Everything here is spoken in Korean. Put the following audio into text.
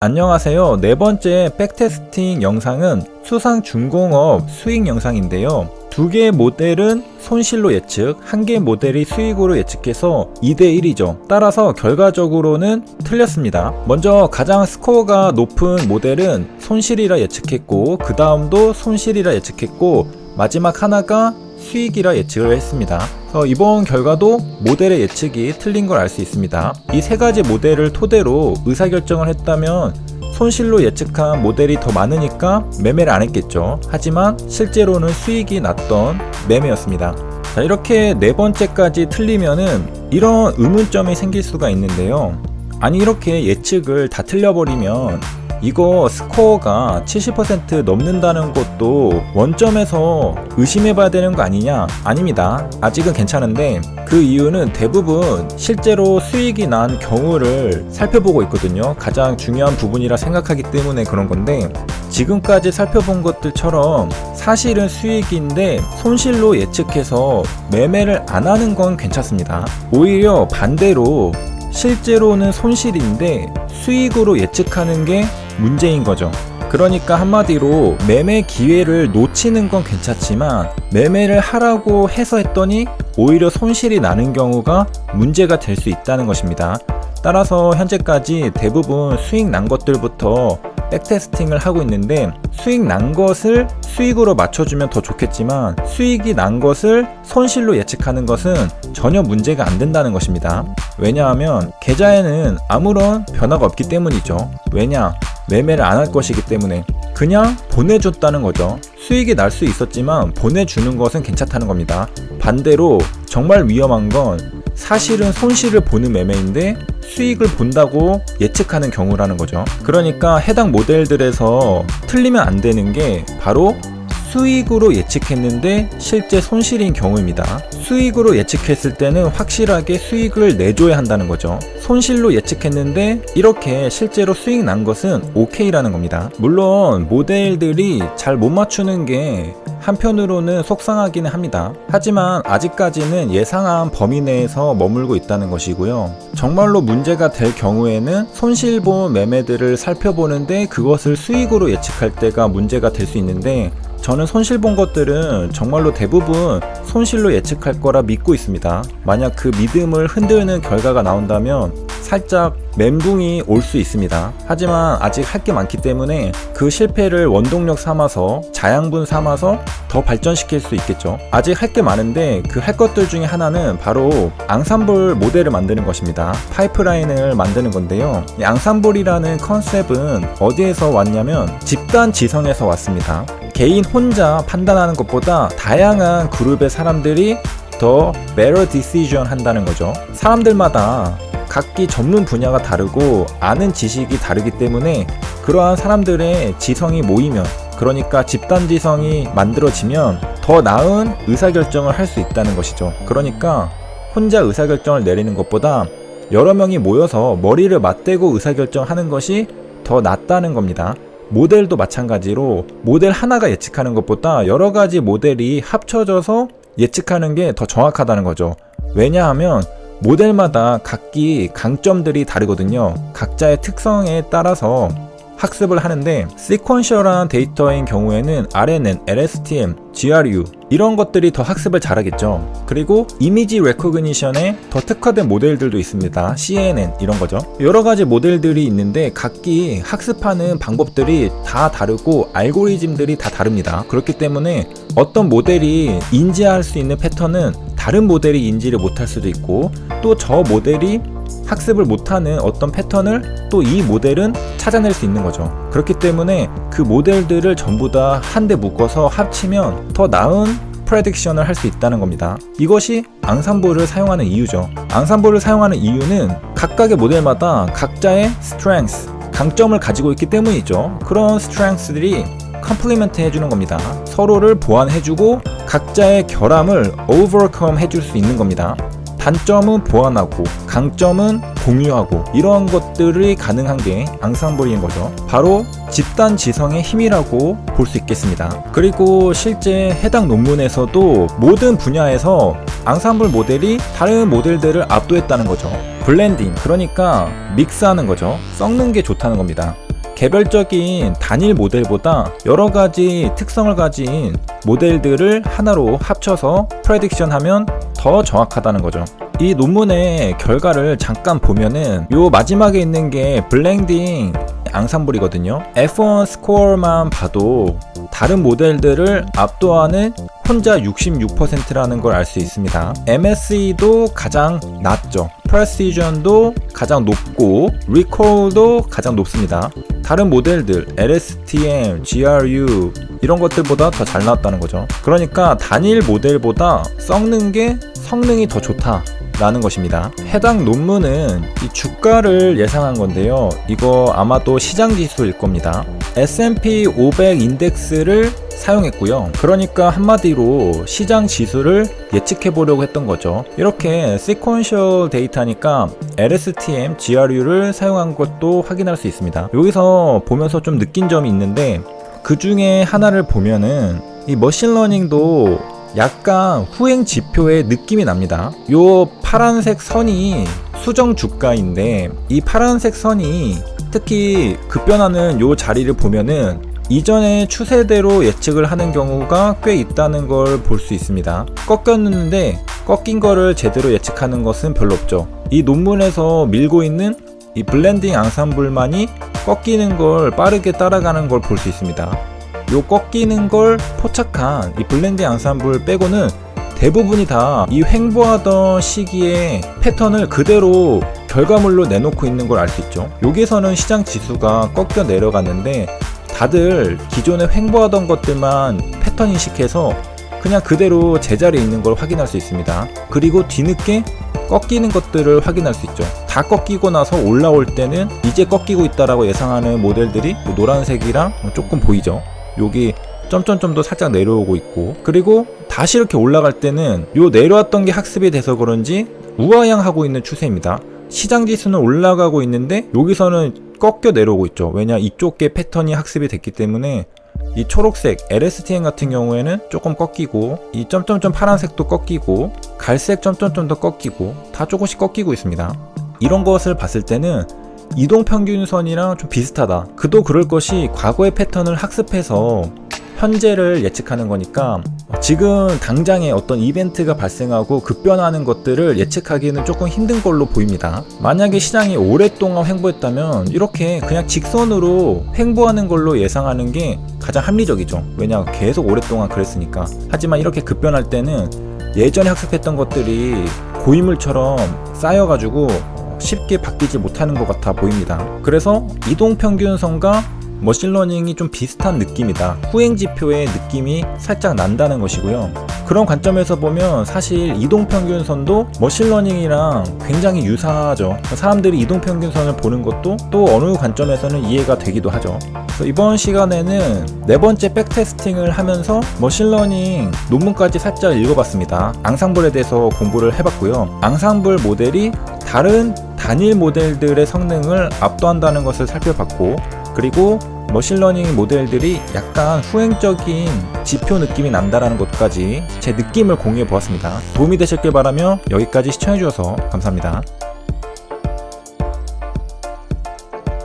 안녕하세요. 네 번째 백테스팅 영상은 수상중공업 수익 영상인데요. 두 개의 모델은 손실로 예측, 한 개의 모델이 수익으로 예측해서 2대1이죠. 따라서 결과적으로는 틀렸습니다. 먼저 가장 스코어가 높은 모델은 손실이라 예측했고, 그 다음도 손실이라 예측했고, 마지막 하나가 수익이라 예측을 했습니다. 이번 결과도 모델의 예측이 틀린 걸 알 수 있습니다. 이 세 가지 모델을 토대로 의사결정을 했다면 손실로 예측한 모델이 더 많으니까 매매를 안 했겠죠. 하지만 실제로는 수익이 났던 매매였습니다. 이렇게 네 번째까지 틀리면은 이런 의문점이 생길 수가 있는데요. 아니, 이렇게 예측을 다 틀려버리면 이거 스코어가 70% 넘는다는 것도 원점에서 의심해봐야 되는 거 아니냐? 아닙니다. 아직은 괜찮은데, 그 이유는 대부분 실제로 수익이 난 경우를 살펴보고 있거든요. 가장 중요한 부분이라 생각하기 때문에 그런 건데, 지금까지 살펴본 것들처럼 사실은 수익인데 손실로 예측해서 매매를 안 하는 건 괜찮습니다. 오히려 반대로 실제로는 손실인데 수익으로 예측하는 게 문제인 거죠. 그러니까 한마디로 매매 기회를 놓치는 건 괜찮지만 매매를 하라고 해서 했더니 오히려 손실이 나는 경우가 문제가 될 수 있다는 것입니다. 따라서 현재까지 대부분 수익 난 것들부터 백테스팅을 하고 있는데, 수익 난 것을 수익으로 맞춰주면 더 좋겠지만 수익이 난 것을 손실로 예측하는 것은 전혀 문제가 안 된다는 것입니다. 왜냐하면 계좌에는 아무런 변화가 없기 때문이죠. 왜냐? 매매를 안 할 것이기 때문에 그냥 보내줬다는 거죠. 수익이 날 수 있었지만 보내주는 것은 괜찮다는 겁니다. 반대로 정말 위험한 건 사실은 손실을 보는 매매인데 수익을 본다고 예측하는 경우라는 거죠. 그러니까 해당 모델들에서 틀리면 안 되는 게 바로 수익으로 예측했는데 실제 손실인 경우입니다. 수익으로 예측했을 때는 확실하게 수익을 내줘야 한다는 거죠. 손실로 예측했는데 이렇게 실제로 수익 난 것은 오케이라는 겁니다. 물론 모델들이 잘 못 맞추는 게 한편으로는 속상하기는 합니다. 하지만 아직까지는 예상한 범위 내에서 머물고 있다는 것이고요. 정말로 문제가 될 경우에는 손실본 매매들을 살펴보는데 그것을 수익으로 예측할 때가 문제가 될 수 있는데, 저는 손실 본 것들은 정말로 대부분 손실로 예측할 거라 믿고 있습니다. 만약 그 믿음을 흔드는 결과가 나온다면 살짝 멘붕이 올 수 있습니다. 하지만 아직 할 게 많기 때문에 그 실패를 원동력 삼아서, 자양분 삼아서 더 발전시킬 수 있겠죠. 아직 할 게 많은데 그 할 것들 중에 하나는 바로 앙삼볼 모델을 만드는 것입니다. 파이프라인을 만드는 건데요. 이 앙삼볼이라는 컨셉은 어디에서 왔냐면 집단 지성에서 왔습니다. 개인 혼자 판단하는 것보다 다양한 그룹의 사람들이 더 better decision 한다는 거죠. 사람들마다 각기 전문 분야가 다르고 아는 지식이 다르기 때문에 그러한 사람들의 지성이 모이면, 그러니까 집단 지성이 만들어지면 더 나은 의사결정을 할 수 있다는 것이죠. 그러니까 혼자 의사결정을 내리는 것보다 여러 명이 모여서 머리를 맞대고 의사결정하는 것이 더 낫다는 겁니다. 모델도 마찬가지로 모델 하나가 예측하는 것보다 여러 가지 모델이 합쳐져서 예측하는 게 더 정확하다는 거죠. 왜냐하면 모델마다 각기 강점들이 다르거든요. 각자의 특성에 따라서 학습을 하는데, 시퀀셜한 데이터인 경우에는 RNN, LSTM, GRU 이런 것들이 더 학습을 잘하겠죠. 그리고 이미지 레코그니션에 더 특화된 모델들도 있습니다. CNN 이런 거죠. 여러 가지 모델들이 있는데 각기 학습하는 방법들이 다 다르고 알고리즘들이 다 다릅니다. 그렇기 때문에 어떤 모델이 인지할 수 있는 패턴은 다른 모델이 인지를 못할 수도 있고, 또 저 모델이 학습을 못하는 어떤 패턴을 또 이 모델은 찾아낼 수 있는 거죠. 그렇기 때문에 그 모델들을 전부 다 한데 묶어서 합치면 더 나은 프레딕션을 할 수 있다는 겁니다. 이것이 앙삼볼을 사용하는 이유죠. 앙삼볼을 사용하는 이유는 각각의 모델마다 각자의 스트렝스, 강점을 가지고 있기 때문이죠. 그런 스트렝스들이 컴플리멘트 해주는 겁니다. 서로를 보완해주고 각자의 결함을 오버컴 해줄 수 있는 겁니다. 단점은 보완하고 강점은 공유하고, 이런 것들이 가능한 게 앙상블인 거죠. 바로 집단 지성의 힘이라고 볼 수 있겠습니다. 그리고 실제 해당 논문에서도 모든 분야에서 앙상블 모델이 다른 모델들을 압도했다는 거죠. 블렌딩, 그러니까 믹스하는 거죠. 섞는 게 좋다는 겁니다. 개별적인 단일 모델보다 여러 가지 특성을 가진 모델들을 하나로 합쳐서 프레딕션 하면 더 정확하다는 거죠. 이 논문의 결과를 잠깐 보면은 요 마지막에 있는 게 블렌딩 앙상블이거든요. F1 스코어만 봐도 다른 모델들을 압도하는 혼자 66%라는 걸 알 수 있습니다. MSE도 가장 낮죠. 프레시전도 가장 높고 리콜도 가장 높습니다. 다른 모델들 LSTM, GRU 이런 것들보다 더 잘 나왔다는 거죠. 그러니까 단일 모델보다 썩는 게 성능이 더 좋다 라는 것입니다. 해당 논문은 이 주가를 예상한 건데요. 이거 아마도 시장 지수일 겁니다. S&P 500 인덱스를 사용했고요. 그러니까 한마디로 시장 지수를 예측해 보려고 했던 거죠. 이렇게 시퀀셜 데이터니까 LSTM, GRU를 사용한 것도 확인할 수 있습니다. 여기서 보면서 좀 느낀 점이 있는데 그 중에 하나를 보면은 이 머신러닝도 약간 후행 지표의 느낌이 납니다. 요 파란색 선이 수정 주가인데 이 파란색 선이 특히 급변하는 요 자리를 보면은 이전의 추세대로 예측을 하는 경우가 꽤 있다는 걸 볼 수 있습니다. 꺾였는데 꺾인 거를 제대로 예측하는 것은 별로 없죠. 이 논문에서 밀고 있는 이 블렌딩 앙상블만이 꺾이는 걸 빠르게 따라가는 걸 볼 수 있습니다. 요 꺾이는 걸 포착한 이 블렌딩 앙상블 빼고는 대부분이 다 이 횡보하던 시기의 패턴을 그대로 결과물로 내놓고 있는 걸 알 수 있죠. 여기서는 시장 지수가 꺾여 내려갔는데 다들 기존에 횡보하던 것들만 패턴 인식해서 그냥 그대로 제자리에 있는 걸 확인할 수 있습니다. 그리고 뒤늦게 꺾이는 것들을 확인할 수 있죠. 다 꺾이고 나서 올라올 때는 이제 꺾이고 있다라고 예상하는 모델들이 노란색이랑 조금 보이죠. 여기 점점점도 살짝 내려오고 있고, 그리고 다시 이렇게 올라갈 때는 요 내려왔던 게 학습이 돼서 그런지 우하향하고 있는 추세입니다. 시장 지수는 올라가고 있는데 여기서는 꺾여 내려오고 있죠. 왜냐, 이쪽의 패턴이 학습이 됐기 때문에. 이 초록색 LSTM 같은 경우에는 조금 꺾이고, 이 점점점 파란색도 꺾이고, 갈색 점점점도 꺾이고, 다 조금씩 꺾이고 있습니다. 이런 것을 봤을 때는 이동평균선이랑 좀 비슷하다. 그도 그럴 것이 과거의 패턴을 학습해서 현재를 예측하는 거니까 지금 당장에 어떤 이벤트가 발생하고 급변하는 것들을 예측하기는 조금 힘든 걸로 보입니다. 만약에 시장이 오랫동안 횡보했다면 이렇게 그냥 직선으로 횡보하는 걸로 예상하는 게 가장 합리적이죠. 왜냐, 계속 오랫동안 그랬으니까. 하지만 이렇게 급변할 때는 예전에 학습했던 것들이 고인물처럼 쌓여가지고 쉽게 바뀌지 못하는 것 같아 보입니다. 그래서 이동평균선과 머신러닝이 좀 비슷한 느낌이다. 후행지표의 느낌이 살짝 난다는 것이고요. 그런 관점에서 보면 사실 이동평균선도 머신러닝이랑 굉장히 유사하죠. 사람들이 이동평균선을 보는 것도 또 어느 관점에서는 이해가 되기도 하죠. 그래서 이번 시간에는 네 번째 백테스팅을 하면서 머신러닝 논문까지 살짝 읽어봤습니다. 앙상블에 대해서 공부를 해봤고요. 앙상블 모델이 다른 단일 모델들의 성능을 압도한다는 것을 살펴봤고, 그리고 머신러닝 모델들이 약간 후행적인 지표 느낌이 난다라는 것까지 제 느낌을 공유해 보았습니다. 도움이 되셨길 바라며 여기까지 시청해 주셔서 감사합니다.